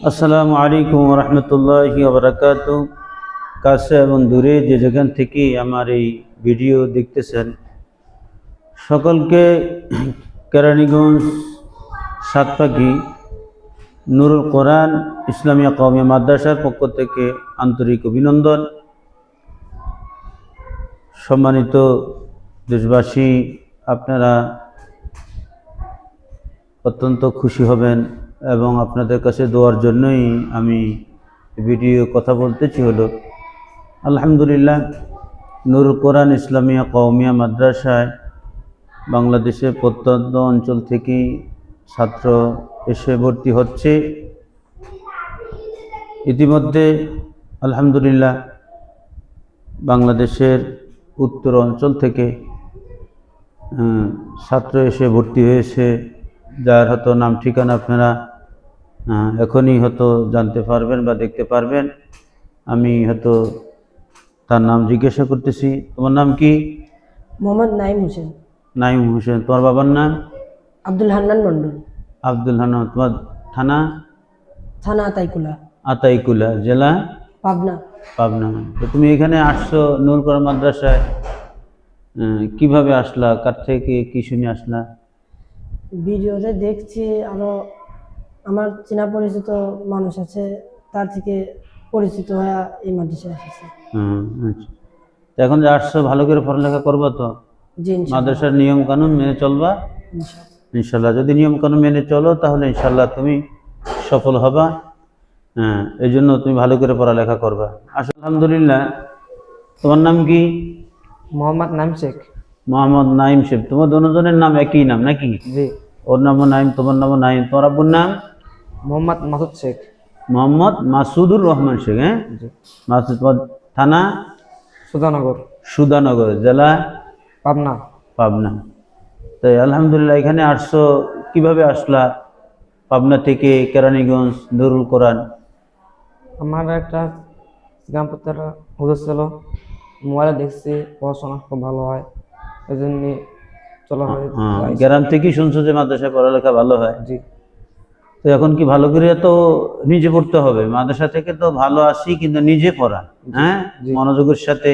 আসসালামু আলাইকুম রহমতুল্লাহি ওয়া কাছে এবং দূরে যে যেখান থেকে আমার এই ভিডিও দেখতেছেন সকলকে কেরানীগঞ্জ সাতপাখি নুরুল কোরআন ইসলামিয়া কওমিয়া মাদ্রাসার পক্ষ থেকে আন্তরিক অভিনন্দন। সম্মানিত দেশবাসী, আপনারা অত্যন্ত খুশি হবেন এবং আপনাদের কাছে দোয়ার জন্যই আমি ভিডিও কথা বলতেছি। হলো আলহামদুলিল্লাহ, নুরুল কোরআন ইসলামিয়া কওমিয়া মাদ্রাসায় বাংলাদেশের প্রত্যন্ত অঞ্চল থেকে ছাত্র এসে ভর্তি হচ্ছে। ইতিমধ্যে আলহামদুলিল্লাহ বাংলাদেশের উত্তর অঞ্চল থেকে ছাত্র এসে ভর্তি হয়েছে, যার হয়তো নাম ঠিকানা আপনারা এখনই হয়তো জানতে পারবেন বা দেখতে পারবেন। আমি হয়তো তার নাম জিজ্ঞাসা করতেছি। তোমার নাম কি? মোহাম্মদ নাইম হোসেন। নাইম হোসেন। তোমার বাবার নাম? আব্দুল হান্নান মন্ডল। আব্দুল হান্নান। তোমার থানা? থানা আতাইকুলা। আতাইকুলা, জেলা পাবনা। পাবনা। তো তুমি এখানে আসছো নুরুল কোরআন মাদ্রাসায়, কিভাবে আসলা? কার থেকে কি শুনে আসলা? ভিডিওতে দেখছি, আরো আমার চেনা পরিচিত মানুষ আছে, তার থেকে পরিচিত হয়ে এই মাদ্রাসায় এসেছি। আচ্ছা। এখন যে আসছো, ভালো করে পড়ালেখা করবা তো? জি, মাদ্রাসার নিয়ম কানুন মেনে চলবা ইনশাল্লাহ। যদি নিয়ম কানুন মেনে চলো তাহলে ইনশাল্লাহ তুমি সফল হবা। এই জন্য তুমি ভালো করে পড়ালেখা করবা। আলহামদুলিল্লাহ। তোমার নাম কি? মোহাম্মদ নাইম শেখ। মোহাম্মদ নাইম শেখ। তোমার দুজনের নাম একই নাম নাকি? জি। ওর নামও নাইম, তোমার নামও নাইম। তোমার আব্বুর নাম? মোহাম্মদ মাসুদ শেখ। মোহাম্মদ মাসুদুর রহমান শেখ। হ্যাঁ, মাসুদ। তোমার থানা? সুধানগর। সুধানগর, জেলা পাবনা। পাবনা। তাই আলহামদুলিল্লাহ এখানে আসছো, কিভাবে আসলা পাবনা থেকে কেরানীগঞ্জ নুরুল কোরআন? আমার একটা গ্রামপত্র হুজুর ছিল, মোবাইলে দেখছি পড়াশোনা খুব ভালো হয়, এই জন্য চলা হয়। গ্রাম থেকেই শুনছো যে মাদ্রাসায় পড়ালেখা ভালো হয়? জি। তো এখন কি ভালো করে তো নিজে পড়তে হবে। মাদ্রাসা থেকে তো ভালো আসি, কিন্তু নিজে পড়া, হ্যাঁ, মনোযোগের সাথে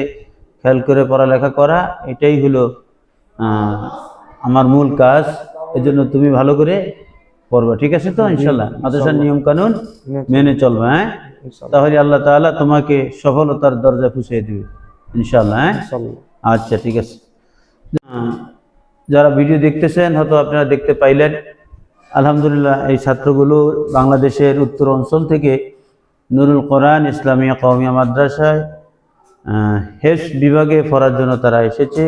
খেয়াল করে পড়ালেখা করা, এটাই হলো আমার মূল কাজ। এই জন্য তুমি ভালো করে পড়বা, ঠিক আছে তো? ইনশাল্লাহ মাদ্রাসার নিয়ম কানুন মেনে চলবা। হ্যাঁ, তাহলে আল্লাহ তাআলা তোমাকে সফলতার দরজা পৌঁছে দিবে ইনশাল্লাহ। হ্যাঁ, আচ্ছা, ঠিক আছে। যারা ভিডিও দেখতেছেন হয়তো আপনারা দেখতে পাইলেন, আলহামদুলিল্লাহ এই ছাত্রগুলো বাংলাদেশের উত্তর অঞ্চল থেকে নুরুল কোরআন ইসলামিয়া কওমিয়া মাদ্রাসায় হেফজ বিভাগে পড়ার জন্য তারা এসেছে।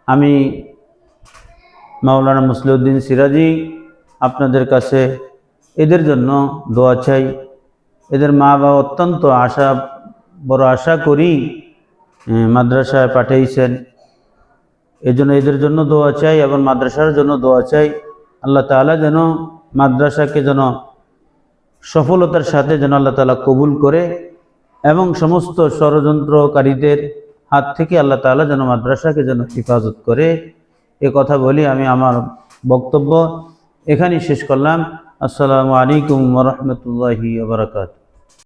আমি মাওলানা মুসলিউদ্দিন সিরাজি আপনাদের কাছে এদের জন্য দোয়া চাই। এদের মা বাবা অত্যন্ত বড় আশা করি মাদ্রাসায় পাঠিয়েছেন। এজন্য এদের জন্য দোয়া চাই এবং মাদ্রাসার জন্য দোয়া চাই। আল্লাহ তাআলা যেন মাদ্রাসাকে যেন সফলতার সাথে যেন আল্লাহ তাআলা কবুল করে এবং সমস্ত ষড়যন্ত্রকারীদের হাত থেকে আল্লাহ তাআলা যেন মাদ্রাসাকে যেন হেফাজত করে। এ কথা বলি আমি আমার বক্তব্য এখানেই শেষ করলাম। আসসালামু আলাইকুম ওয়া রাহমাতুল্লাহি ওয়া বারাকাতুহু।